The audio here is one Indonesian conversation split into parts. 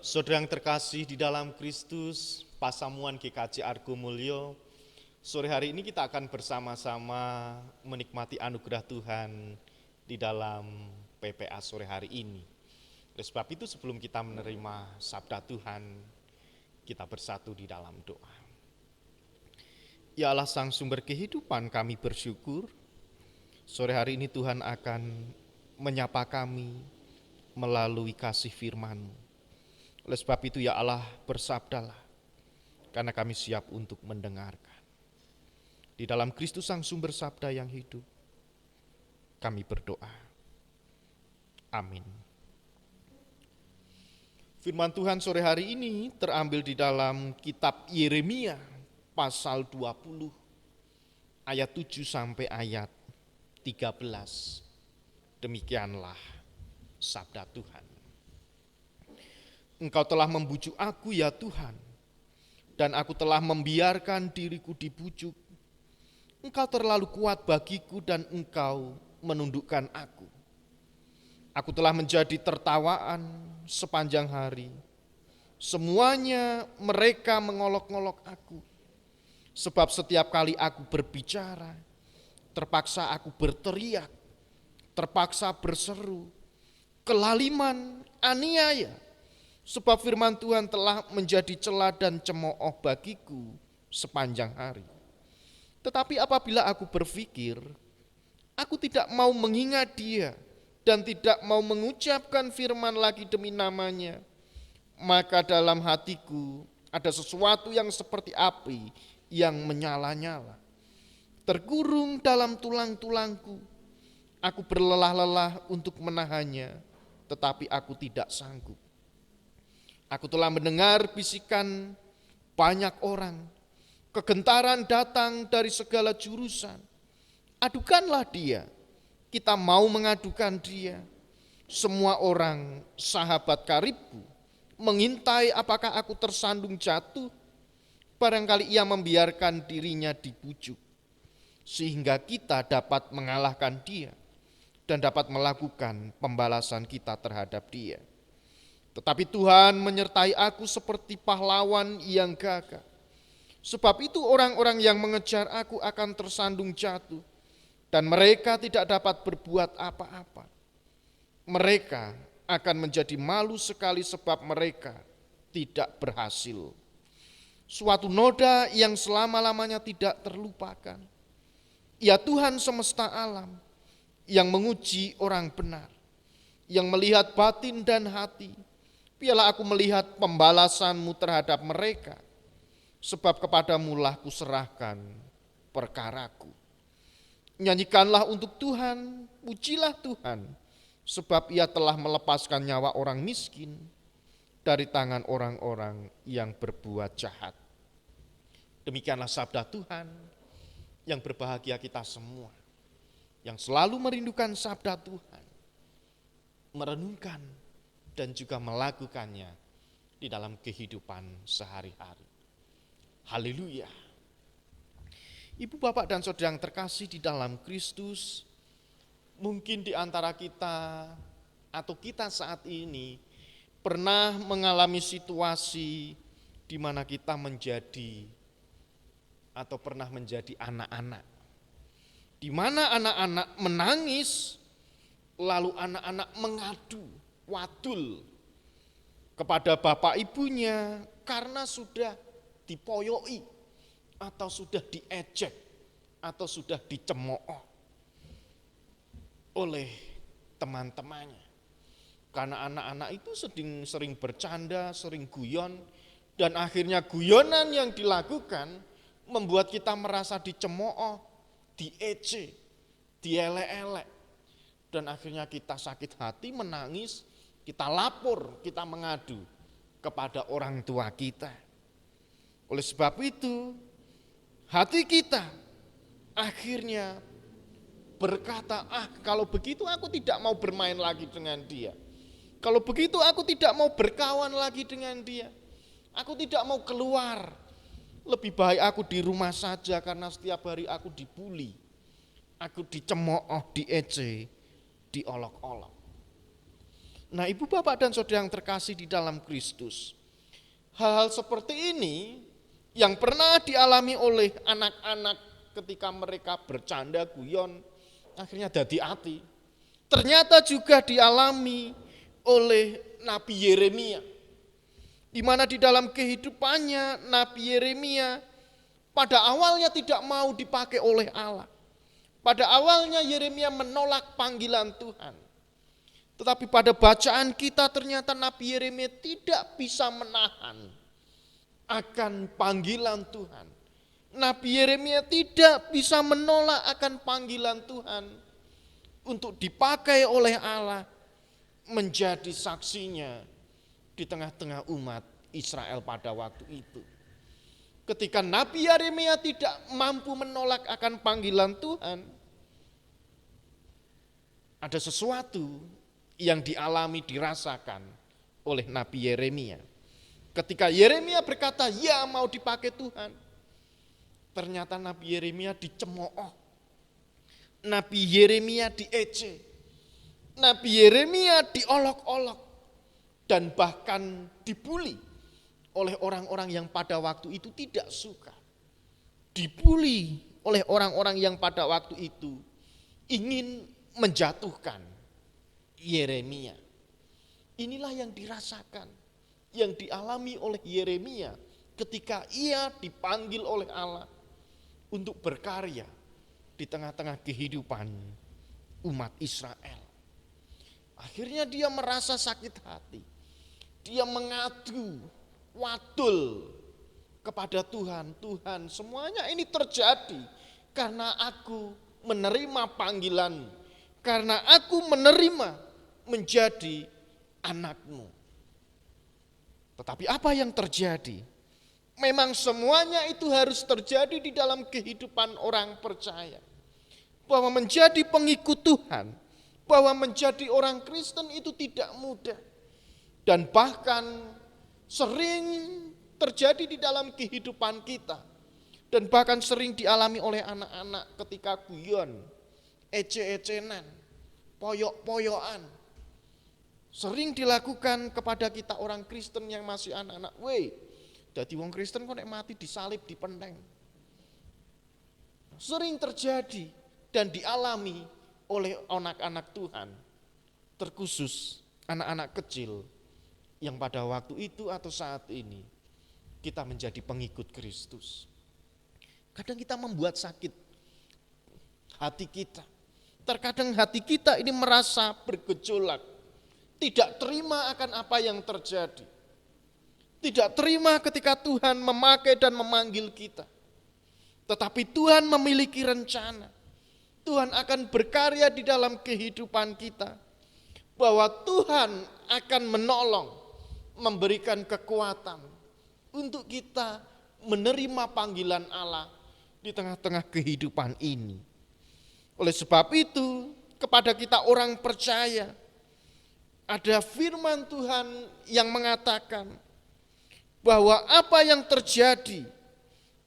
Saudara yang terkasih di dalam Kristus, Pasamuan GKJ Argo Mulyo, sore hari ini kita akan bersama-sama menikmati anugerah Tuhan di dalam PPA sore hari ini. Oleh sebab itu sebelum kita menerima sabda Tuhan, kita bersatu di dalam doa. Ya Allah Sang Sumber Kehidupan, kami bersyukur sore hari ini Tuhan akan menyapa kami melalui kasih firman-Mu. Oleh sebab itu ya Allah, bersabdalah, karena kami siap untuk mendengarkan. Di dalam Kristus Sang Sumber Sabda yang hidup, kami berdoa. Amin. Firman Tuhan sore hari ini terambil di dalam kitab Yeremia pasal 20 ayat 7 sampai ayat 13. Demikianlah sabda Tuhan. Engkau telah membujuk aku ya Tuhan, dan aku telah membiarkan diriku dibujuk. Engkau terlalu kuat bagiku dan Engkau menundukkan aku. Aku telah menjadi tertawaan sepanjang hari. Semuanya mereka mengolok-olok aku. Sebab setiap kali aku berbicara, terpaksa aku berteriak, terpaksa berseru, kelaliman, aniaya. Sebab firman Tuhan telah menjadi cela dan cemooh bagiku sepanjang hari. Tetapi apabila aku berpikir, aku tidak mau mengingat dia dan tidak mau mengucapkan firman lagi demi namanya, maka dalam hatiku ada sesuatu yang seperti api yang menyala-nyala. Terkurung dalam tulang-tulangku, aku berlelah-lelah untuk menahannya, tetapi aku tidak sanggup. Aku telah mendengar bisikan banyak orang, kegentaran datang dari segala jurusan. Adukanlah dia, kita mau mengadukan dia. Semua orang sahabat karibku mengintai apakah aku tersandung jatuh. Barangkali ia membiarkan dirinya dibujuk, sehingga kita dapat mengalahkan dia dan dapat melakukan pembalasan kita terhadap dia. Tetapi Tuhan menyertai aku seperti pahlawan yang gagah. Sebab itu orang-orang yang mengejar aku akan tersandung jatuh, dan mereka tidak dapat berbuat apa-apa. Mereka akan menjadi malu sekali sebab mereka tidak berhasil. Suatu noda yang selama-lamanya tidak terlupakan. Ya Tuhan semesta alam, yang menguji orang benar, yang melihat batin dan hati. Biarlah aku melihat pembalasan-Mu terhadap mereka, sebab kepadamu lah kuserahkan perkaraku. Nyanyikanlah untuk Tuhan, pujilah Tuhan, sebab Ia telah melepaskan nyawa orang miskin dari tangan orang-orang yang berbuat jahat. Demikianlah sabda Tuhan, yang berbahagia kita semua, yang selalu merindukan sabda Tuhan, merenungkan dan juga melakukannya di dalam kehidupan sehari-hari. Haleluya. Ibu, bapak, dan saudara yang terkasih di dalam Kristus, mungkin di antara kita atau kita saat ini pernah mengalami situasi di mana kita menjadi atau pernah menjadi anak-anak. Di mana anak-anak menangis, lalu anak-anak mengadu, wadul kepada bapak ibunya karena sudah dipoyoi atau sudah diejek atau sudah dicemooh oleh teman-temannya. Karena anak-anak itu sering bercanda, sering guyon, dan akhirnya guyonan yang dilakukan membuat kita merasa dicemooh, diejek, dielek-elek, dan akhirnya kita sakit hati, menangis, kita lapor, kita mengadu kepada orang tua kita. Oleh sebab itu, hati kita akhirnya berkata, kalau begitu aku tidak mau bermain lagi dengan dia. Kalau begitu aku tidak mau berkawan lagi dengan dia. Aku tidak mau keluar. Lebih baik aku di rumah saja karena setiap hari aku dibully. Aku dicemooh, diejek, diolok-olok. Nah, ibu bapak dan saudara yang terkasih di dalam Kristus, hal-hal seperti ini yang pernah dialami oleh anak-anak ketika mereka bercanda guyon, akhirnya dadi ati. Ternyata juga dialami oleh Nabi Yeremia, di mana di dalam kehidupannya Nabi Yeremia pada awalnya tidak mau dipakai oleh Allah. Pada awalnya Yeremia menolak panggilan Tuhan. Tetapi pada bacaan kita ternyata Nabi Yeremia tidak bisa menahan akan panggilan Tuhan. Nabi Yeremia tidak bisa menolak akan panggilan Tuhan untuk dipakai oleh Allah menjadi saksinya di tengah-tengah umat Israel pada waktu itu. Ketika Nabi Yeremia tidak mampu menolak akan panggilan Tuhan, ada sesuatu yang dialami, dirasakan oleh Nabi Yeremia. Ketika Yeremia berkata, ya mau dipakai Tuhan, ternyata Nabi Yeremia dicemooh. Nabi Yeremia diece. Nabi Yeremia diolok-olok. Dan bahkan dibuli oleh orang-orang yang pada waktu itu tidak suka. Dibuli oleh orang-orang yang pada waktu itu ingin menjatuhkan Yeremia. Inilah yang dirasakan, yang dialami oleh Yeremia ketika ia dipanggil oleh Allah untuk berkarya di tengah-tengah kehidupan umat Israel. Akhirnya dia merasa sakit hati. Dia mengadu, wadul kepada Tuhan. Tuhan, semuanya ini terjadi karena aku menerima panggilan, karena aku menerima menjadi anakmu. Tetapi apa yang terjadi? Memang semuanya itu harus terjadi di dalam kehidupan orang percaya. Bahwa menjadi pengikut Tuhan, bahwa menjadi orang Kristen itu tidak mudah. Dan bahkan sering terjadi di dalam kehidupan kita. Dan bahkan sering dialami oleh anak-anak ketika guyon, ece-ecenan, poyok-poyokan. Sering dilakukan kepada kita orang Kristen yang masih anak-anak. Weh, jadi wong Kristen kok nek mati disalib, dipenteng. Sering terjadi dan dialami oleh anak-anak Tuhan. Terkhusus anak-anak kecil yang pada waktu itu atau saat ini kita menjadi pengikut Kristus. Kadang kita membuat sakit hati kita. Terkadang hati kita ini merasa bergejolak. Tidak terima akan apa yang terjadi. Tidak terima ketika Tuhan memakai dan memanggil kita. Tetapi Tuhan memiliki rencana. Tuhan akan berkarya di dalam kehidupan kita. Bahwa Tuhan akan menolong, memberikan kekuatan untuk kita menerima panggilan Allah di tengah-tengah kehidupan ini. Oleh sebab itu, kepada kita orang percaya, ada firman Tuhan yang mengatakan bahwa apa yang terjadi,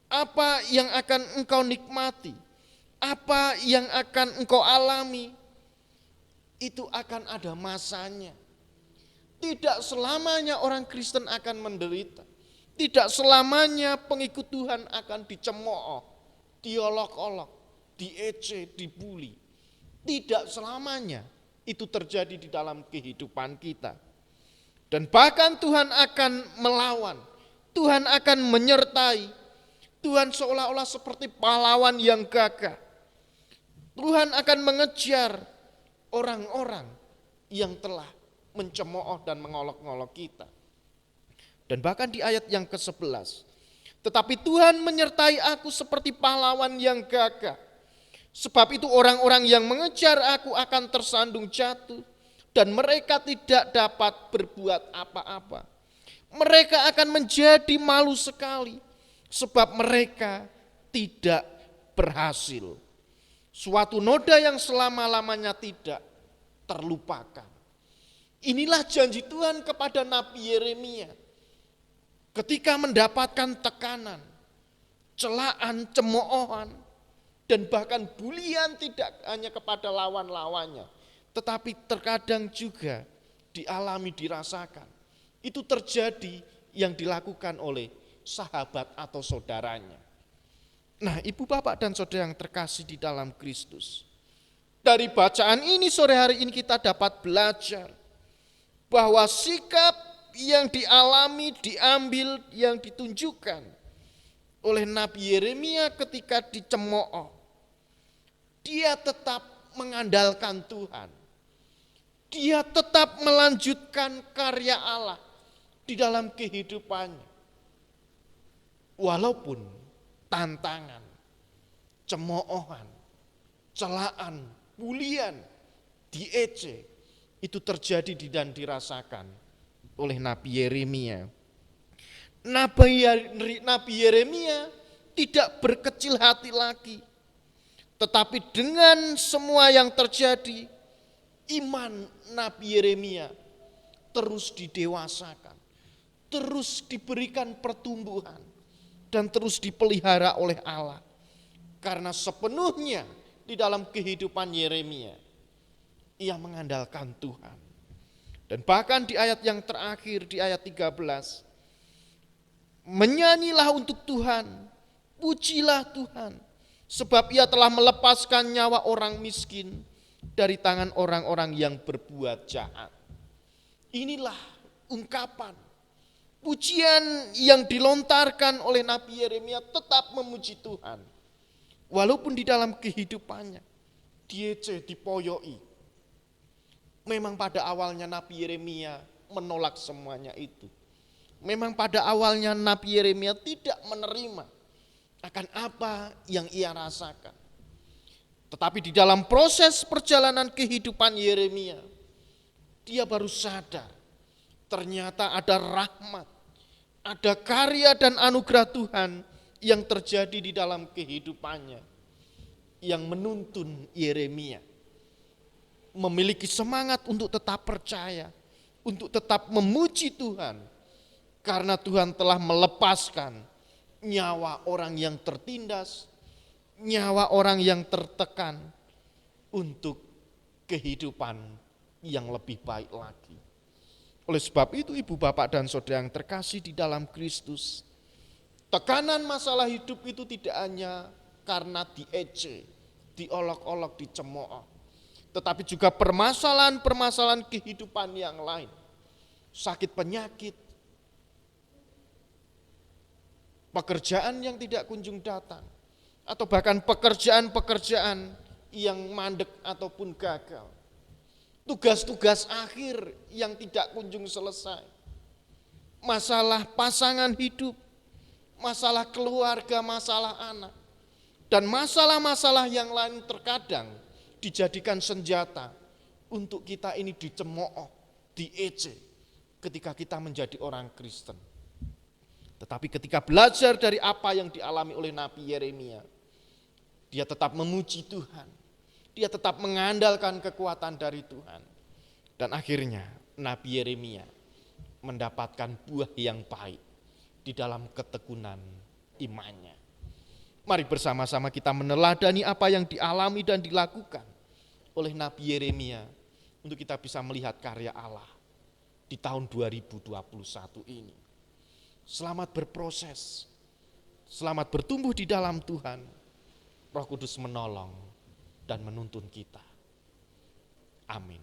apa yang akan engkau nikmati, apa yang akan engkau alami, itu akan ada masanya. Tidak selamanya orang Kristen akan menderita. Tidak selamanya pengikut Tuhan akan dicemooh, diolok-olok, diece, dibuli. Tidak selamanya itu terjadi di dalam kehidupan kita. Dan bahkan Tuhan akan melawan, Tuhan akan menyertai. Tuhan seolah-olah seperti pahlawan yang gagah. Tuhan akan mengejar orang-orang yang telah mencemooh dan mengolok-ngolok kita. Dan bahkan di ayat yang ke-11, tetapi Tuhan menyertai aku seperti pahlawan yang gagah. Sebab itu orang-orang yang mengejar aku akan tersandung jatuh dan mereka tidak dapat berbuat apa-apa. Mereka akan menjadi malu sekali sebab mereka tidak berhasil. Suatu noda yang selama-lamanya tidak terlupakan. Inilah janji Tuhan kepada Nabi Yeremia. Ketika mendapatkan tekanan, celaan, cemoohan, dan bahkan bulian tidak hanya kepada lawan-lawannya, tetapi terkadang juga dialami, dirasakan. Itu terjadi yang dilakukan oleh sahabat atau saudaranya. Nah, ibu bapak dan saudara yang terkasih di dalam Kristus, dari bacaan ini sore hari ini kita dapat belajar bahwa sikap yang dialami, diambil, yang ditunjukkan oleh Nabi Yeremia ketika dicemooh, dia tetap mengandalkan Tuhan. Dia tetap melanjutkan karya Allah di dalam kehidupannya. Walaupun tantangan, cemoohan, celaan, bulian, diejek, itu terjadi dan dirasakan oleh Nabi Yeremia. Nabi Yeremia tidak berkecil hati lagi. Tetapi dengan semua yang terjadi, iman Nabi Yeremia terus didewasakan, terus diberikan pertumbuhan, dan terus dipelihara oleh Allah. Karena sepenuhnya di dalam kehidupan Yeremia, ia mengandalkan Tuhan. Dan bahkan di ayat yang terakhir, di ayat 13, menyanyilah untuk Tuhan, pujilah Tuhan, sebab ia telah melepaskan nyawa orang miskin dari tangan orang-orang yang berbuat jahat. Inilah ungkapan pujian yang dilontarkan oleh Nabi Yeremia, tetap memuji Tuhan. Walaupun di dalam kehidupannya diejek, dipoyoi. Memang pada awalnya Nabi Yeremia menolak semuanya itu. Memang pada awalnya Nabi Yeremia tidak menerima akan apa yang ia rasakan. Tetapi di dalam proses perjalanan kehidupan Yeremia, dia baru sadar ternyata ada rahmat, ada karya dan anugerah Tuhan yang terjadi di dalam kehidupannya, yang menuntun Yeremia memiliki semangat untuk tetap percaya, untuk tetap memuji Tuhan, karena Tuhan telah melepaskan nyawa orang yang tertindas, nyawa orang yang tertekan untuk kehidupan yang lebih baik lagi. Oleh sebab itu ibu bapak dan saudara yang terkasih di dalam Kristus, tekanan masalah hidup itu tidak hanya karena diejek, diolok-olok, dicemooh, tetapi juga permasalahan-permasalahan kehidupan yang lain. Sakit penyakit, pekerjaan yang tidak kunjung datang, atau bahkan pekerjaan-pekerjaan yang mandek ataupun gagal. Tugas-tugas akhir yang tidak kunjung selesai. Masalah pasangan hidup, masalah keluarga, masalah anak, dan masalah-masalah yang lain terkadang dijadikan senjata untuk kita ini dicemooh, diejek ketika kita menjadi orang Kristen. Tetapi ketika belajar dari apa yang dialami oleh Nabi Yeremia, dia tetap memuji Tuhan, dia tetap mengandalkan kekuatan dari Tuhan. Dan akhirnya Nabi Yeremia mendapatkan buah yang baik di dalam ketekunan imannya. Mari bersama-sama kita meneladani apa yang dialami dan dilakukan oleh Nabi Yeremia untuk kita bisa melihat karya Allah di tahun 2021 ini. Selamat berproses, selamat bertumbuh di dalam Tuhan. Roh Kudus menolong dan menuntun kita. Amin.